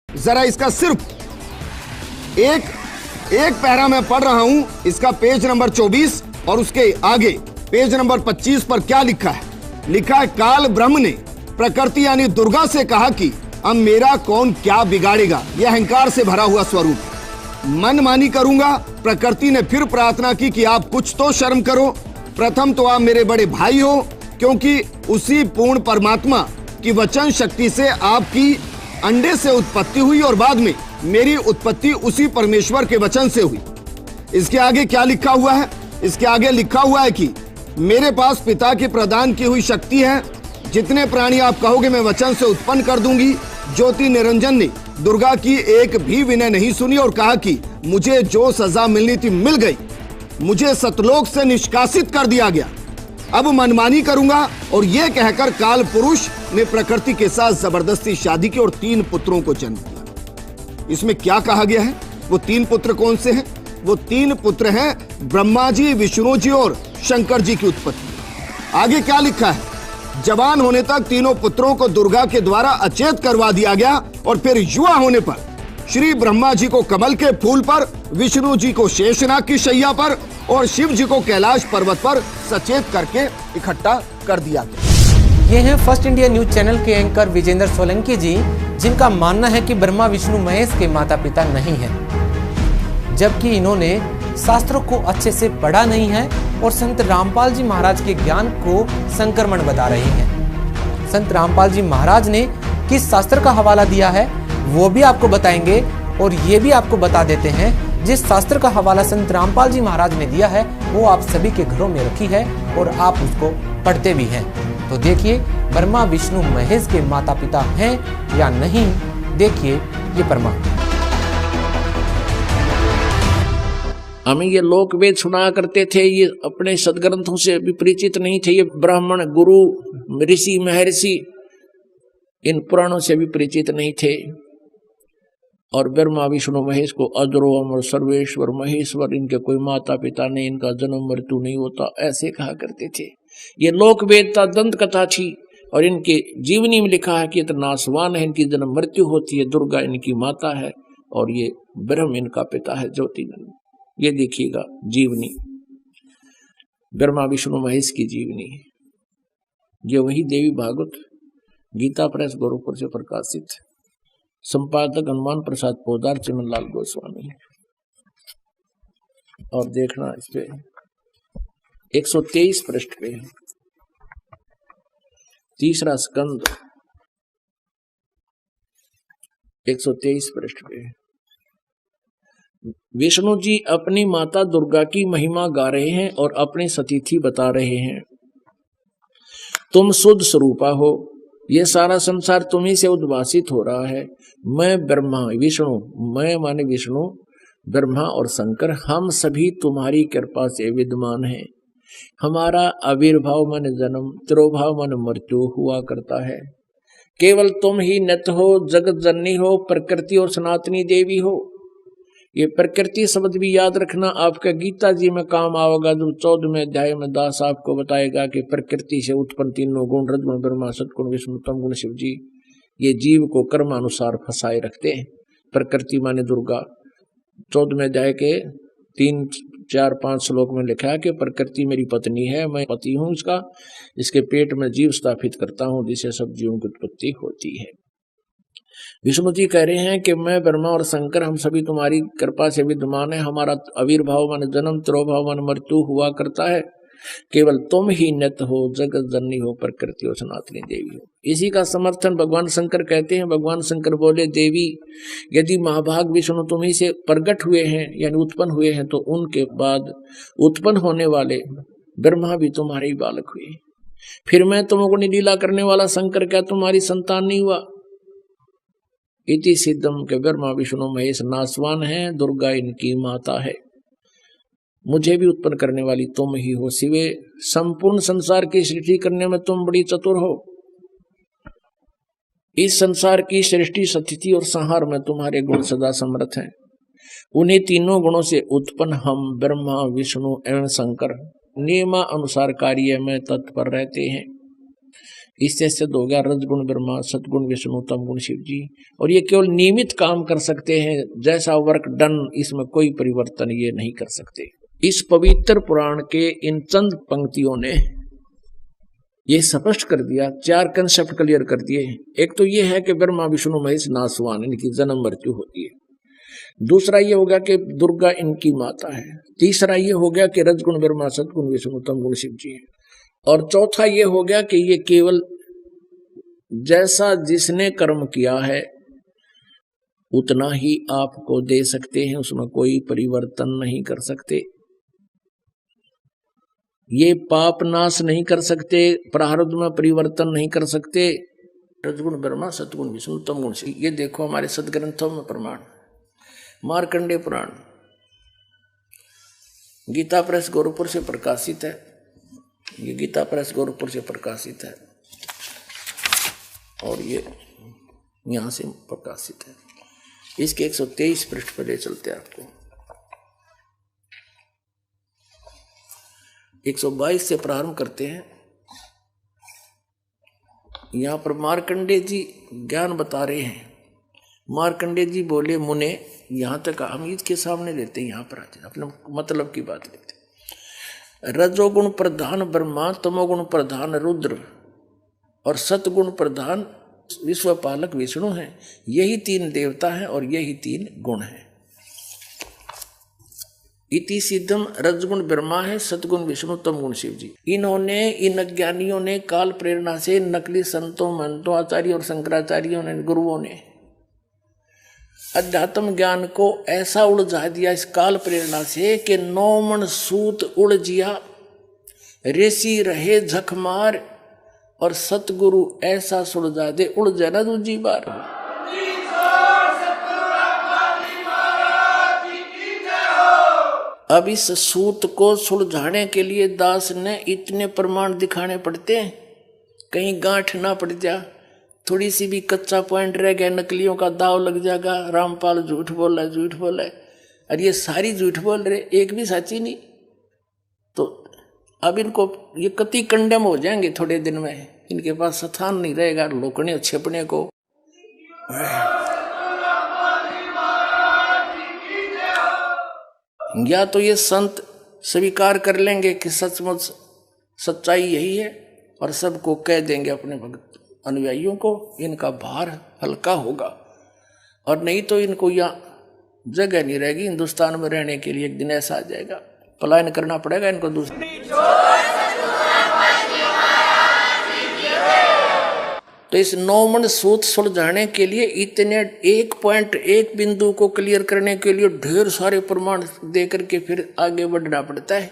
जरा इसका सिर्फ एक पैरा मैं पढ़ रहा हूं, इसका पेज नंबर 24 और उसके आगे पेज नंबर 25 पर क्या लिखा है? लिखा है, काल ब्रह्म ने प्रकृति यानी दुर्गा से कहा कि अब मेरा कौन क्या बिगाड़ेगा। यह अहंकार से भरा हुआ स्वरूप। मनमानी करूंगा। प्रकृति ने फिर प्रार्थना की कि आप कुछ तो शर्म करो। प्रथम तो आप मेरे बड़े भाई हो, क्योंकि उसी पूर्ण परमात्मा की वचन शक्ति से आपकी अंडे से उत्पत्ति हुई और बाद में मेरी उत्पत्ति उसी परमेश्वर के वचन से हुई। इसके आगे क्या लिखा हुआ है? इसके आगे लिखा हुआ है कि मेरे पास पिता की प्रदान की हुई शक्ति है। जितने प्राणी आप कहोगे मैं वचन से उत्पन्न कर दूंगी। ज्योति निरंजन ने दुर्गा की एक भी विनय नहीं सुनी और कहा कि मुझे जो सजा मिलनी थी मिल गई, मुझे सतलोक से निष्कासित कर दिया गया, अब मनमानी करूंगा। और यह कहकर काल पुरुष ने प्रकृति के साथ जबरदस्ती शादी की और 3 पुत्रों को जन्म दिया। इसमें क्या कहा गया है? वो 3 पुत्र कौन से हैं? वो 3 पुत्र हैं ब्रह्मा जी, विष्णु जी और शंकर जी की उत्पत्ति। आगे क्या लिखा है? जवान होने तक तीनों पुत्रों को दुर्गा के द्वारा अचेत करवा दिया गया और फिर युवा होने पर श्री ब्रह्मा जी को कमल के फूल पर, विष्णु जी को शेषनाग की शैया पर और शिव जी को कैलाश पर्वत पर सचेत करके इकट्ठा कर दिया गया। ये हैं फर्स्ट इंडिया न्यूज चैनल के एंकर विजेंद्र सोलंकी जी, जिनका मानना है कि ब्रह्मा विष्णु महेश के माता पिता नहीं हैं, जबकि इन्होंने शास्त्रों को अच्छे से पढ़ा नहीं है और संत रामपाल जी महाराज के ज्ञान को संक्रमण बता रहे हैं। संत रामपाल जी महाराज ने किस शास्त्र का हवाला दिया है वो भी आपको बताएंगे और ये भी आपको बता देते हैं जिस शास्त्र का हवाला संत रामपाल जी महाराज ने दिया है वो आप सभी के घरों में रखी है और आप उसको पढ़ते भी हैं। तो देखिए ब्रह्मा विष्णु महेश के माता पिता हैं या नहीं, देखिए ये प्रमाण। हमें ये लोक वेद सुना करते थे, ये अपने सदग्रंथों से भी परिचित नहीं थे। ये ब्राह्मण गुरु ऋषि महर्षि इन पुराणों से भी परिचित नहीं थे। और ब्रह्मा विष्णु महेश को अजरो अमर सर्वेश्वर महेश्वर, इनके कोई माता पिता नहीं, इनका जन्म मृत्यु नहीं होता, ऐसे कहा करते थे। ये लोक वेदता दंत कथा थी और इनके जीवनी में लिखा है कि इतना नासवान है, इनकी जन्म मृत्यु होती है, दुर्गा इनकी माता है और ये ब्रह्म इनका पिता है ज्योतिनंद। ये देखिएगा जीवनी, ब्रह्मा विष्णु महेश की जीवनी। ये वही देवी भागवत गीता प्रेस गोरखपुर से प्रकाशित, संपादक हनुमान प्रसाद पोदार, चिमनलाल गोस्वामी। और देखना इस पे 123 पृष्ठ पे, तीसरा स्कंद 123 पृष्ठ पे विष्णु जी अपनी माता दुर्गा की महिमा गा रहे हैं और अपनी सतीथि बता रहे हैं। तुम शुद्ध स्वरूपा हो, ये सारा संसार तुम्ही से उद्भासित हो रहा है। मैं ब्रह्मा विष्णु, मैं माने विष्णु, ब्रह्मा और शंकर, हम सभी तुम्हारी कृपा से विद्यमान हैं। हमारा आविर्भाव माने जन्म, तिरोभाव माने मृत्यु हुआ करता है। केवल तुम ही नित्य हो, जगत जननी हो, प्रकृति और सनातनी देवी हो। ये प्रकृति शब्द भी याद रखना, आपका गीता जी में काम आएगा। जो 14वें अध्याय में दास आपको बताएगा कि प्रकृति से उत्पन्न तीनों गुण, रजगुण ब्रह्मा, सतगुण विष्णु, तम गुण शिव जी, ये जीव को कर्मानुसार फंसाए रखते हैं। प्रकृति माने दुर्गा। 14वें अध्याय के 3, 4, 5 श्लोक में लिखा है कि प्रकृति मेरी पत्नी है, मैं पति हूं इसका, इसके पेट में जीव स्थापित करता हूं जिससे सब जीवों की उत्पत्ति होती है। विष्णु जी कह रहे हैं कि मैं ब्रह्मा और शंकर, हम सभी तुम्हारी कृपा से विद्यमान है। हमारा आविर्भाव माने जन्म, तिरोभाव माने मृत्यु हुआ करता है। केवल तुम ही नित्य हो, जगत जननी हो, प्रकृति और सनातनी देवी हो। इसी का समर्थन भगवान शंकर कहते हैं। भगवान शंकर बोले, देवी यदि महाभाग विष्णु तुम्ही से प्रकट हुए हैं यानी उत्पन्न हुए हैं, तो उनके बाद उत्पन्न होने वाले ब्रह्मा भी तुम्हारे ही बालक हुए। फिर मैं तुमको लीला करने वाला शंकर क्या तुम्हारी संतान नहीं हुआ? इति सिद्धम के ब्रह्मा विष्णु महेश नासवान है, दुर्गा इनकी माता है। मुझे भी उत्पन्न करने वाली तुम ही हो शिवे। संपूर्ण संसार की सृष्टि करने में तुम बड़ी चतुर हो। इस संसार की सृष्टि, स्थिति और संहार में तुम्हारे गुण सदा समर्थ हैं। उन्हीं तीनों गुणों से उत्पन्न हम ब्रह्मा विष्णु एवं शंकर नियमा अनुसार कार्य में तत्पर रहते हैं। इससे सिद्ध हो गया रजगुण ब्रह्मा, सतगुण विष्णु, तमगुण शिव जी। और ये केवल नियमित काम कर सकते हैं, जैसा वर्क डन, इसमें कोई परिवर्तन ये नहीं कर सकते। इस पवित्र पुराण के इन चंद पंक्तियों ने ये स्पष्ट कर दिया, 4 कंसेप्ट क्लियर कर दिए। एक तो ये है कि ब्रह्मा विष्णु महेश नासवान, इनकी जन्म मृत्यु होती है। दूसरा ये हो गया कि दुर्गा इनकी माता है। तीसरा ये हो गया कि रजगुण ब्रह्मा, सतगुण विष्णु, तमगुण शिव जी है। और चौथा ये हो गया कि ये केवल जैसा जिसने कर्म किया है उतना ही आपको दे सकते हैं, उसमें कोई परिवर्तन नहीं कर सकते। ये पाप नाश नहीं कर सकते, प्रारब्ध में परिवर्तन नहीं कर सकते। रजगुण ब्रह्मा, सतगुण विष्णु, तमगुण शिव। ये देखो हमारे सदग्रंथों में प्रमाण। मार्कंडेय पुराण गीता प्रेस गोरखपुर से प्रकाशित है। ये गीता प्रेस गोरखपुर से प्रकाशित है और ये यहां से प्रकाशित है। इसके 123 पृष्ठ पर ले चलते हैं आपको। 122 से प्रारंभ करते हैं। यहां पर मार्कंडेय जी ज्ञान बता रहे हैं। मार्कंडेय जी बोले, मुने, यहां तक हम इसके सामने लेते हैं, यहां पर आते अपने मतलब की बात लेते हैं। रजोगुण प्रधान ब्रह्मा, तमोगुण प्रधान रुद्र और सतगुण प्रधान विश्वपालक विष्णु हैं। यही 3 देवता हैं और यही 3 गुण हैं। इति सिद्धम रजगुण ब्रह्मा है, सतगुण विष्णु, तमगुण शिव जी। इन्होंने, इन अज्ञानियों ने काल प्रेरणा से, नकली संतों, महंतों, आचार्य और शंकराचार्यों ने, गुरुओं ने अध्यात्म ज्ञान को ऐसा उलझा दिया इस काल प्रेरणा से कि 9 मन सूत उलझिया, ऋषि रहे झकमार, और सतगुरु ऐसा सुलझा दे उलझा ना दूजी बार। अब इस सूत को सुलझाने के लिए दास ने इतने प्रमाण दिखाने पड़ते हैं, कहीं गांठ ना पड़ जा, थोड़ी सी भी कच्चा पॉइंट रह गया, नकलियों का दाव लग जाएगा। रामपाल झूठ बोल रहा है, और ये सारी झूठ बोल रहे, एक भी सच्ची नहीं। तो अब इनको ये कति कंडेम हो जाएंगे थोड़े दिन में, इनके पास स्थान नहीं रहेगा लोकने छिपने को। या तो ये संत स्वीकार कर लेंगे कि सचमुच सच्चाई यही है और सबको कह देंगे अपने भक्त अनुयायियों को, इनका भार हल्का होगा। और नहीं तो इनको यहाँ जगह नहीं रहेगी हिंदुस्तान में रहने के लिए। एक दिन ऐसा आ जाएगा, पलायन करना पड़ेगा इनको दूसरे। तो इस 9 मन सूत सुलझाने के लिए इतने 1 पॉइंट 1 बिंदु को क्लियर करने के लिए ढेर सारे प्रमाण देकर के फिर आगे बढ़ना पड़ता है।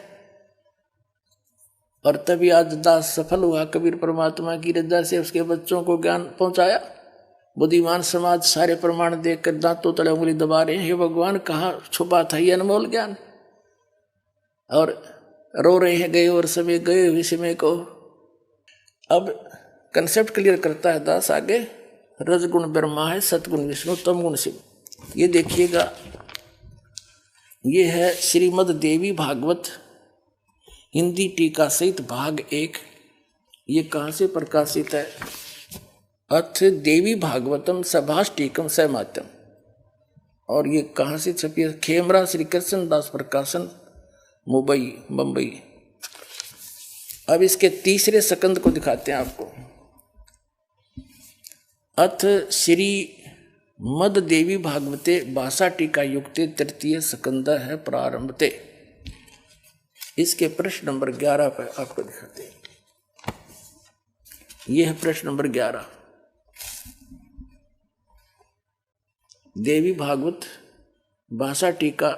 और तभी आज दास सफल हुआ, कबीर परमात्मा की रजा से उसके बच्चों को ज्ञान पहुंचाया। बुद्धिमान समाज सारे प्रमाण देखकर दांतों तले उंगली दबा रहे हैं, हे भगवान कहाँ छुपा था ये अनमोल ज्ञान, और रो रहे हैं गए और समय गए हुए समय को। अब कंसेप्ट क्लियर करता है दास आगे। रजगुण ब्रह्मा है, सतगुण विष्णु, तमगुण शिव। ये देखिएगा, ये है श्रीमद् देवी भागवत हिंदी टीका सहित भाग 1। ये कहाँ से प्रकाशित है? अथ देवी भागवतम सभाष टीकम सहमात्यम। और ये कहाँ से छपी है? खेमरा श्री कृष्ण दास प्रकाशन, मुंबई। अब इसके तीसरे सकंद को दिखाते हैं आपको। अथ श्री मद देवी भागवते भाषा टीका युक्ते तृतीय सकंद है प्रारंभते। इसके प्रश्न नंबर 11 पर आपको दिखाते हैं। यह है प्रश्न नंबर 11, देवी भागवत भाषा टीका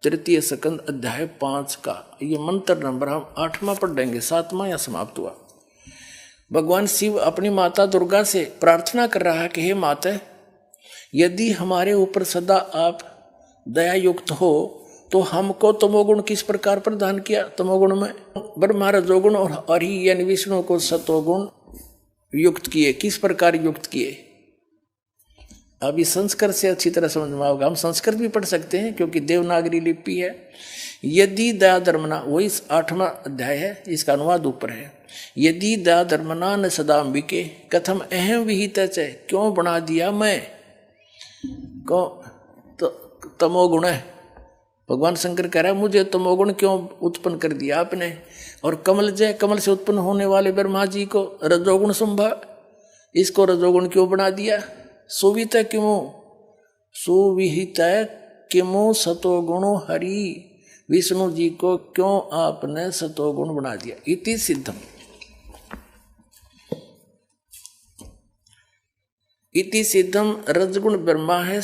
तृतीय सकंद अध्याय 5 का ये मंत्र नंबर हम 8वां पढ़ देंगे, 7वां या समाप्त हुआ। भगवान शिव अपनी माता दुर्गा से प्रार्थना कर रहा है कि हे माता, यदि हमारे ऊपर सदा आप दया युक्त हो तो हमको तमोगुण किस प्रकार प्रदान किया? तमोगुण में ब्रह्मा रजोगुण और ही यानी विष्णु को सतोगुण युक्त किए, किस प्रकार युक्त किए? अभी संस्कृत से अच्छी तरह समझ में आओगे। हम संस्कृत भी पढ़ सकते हैं क्योंकि देवनागरी लिपि है। यदि दया धर्मना, वही 8वां अध्याय है, इसका अनुवाद ऊपर है। यदि दा धर्मना न सदाम्बिके कथम अहम विहित च, क्यों बना दिया मैं को तो तमोगुण है। भगवान शंकर कह रहा है मुझे तमोगुण क्यों उत्पन्न कर दिया आपने। और कमल जय, कमल से उत्पन्न होने वाले ब्रह्मा जी को रजोगुण संभा, इसको रजोगुण क्यों बना दिया। सुवित क्यों, सुविहित किमो सतोगुणो हरि, विष्णु जी को क्यों आपने सतोगुण बना दिया। इति सिद्धम, इति सिद्धम रजगुण ब्रह्मा है।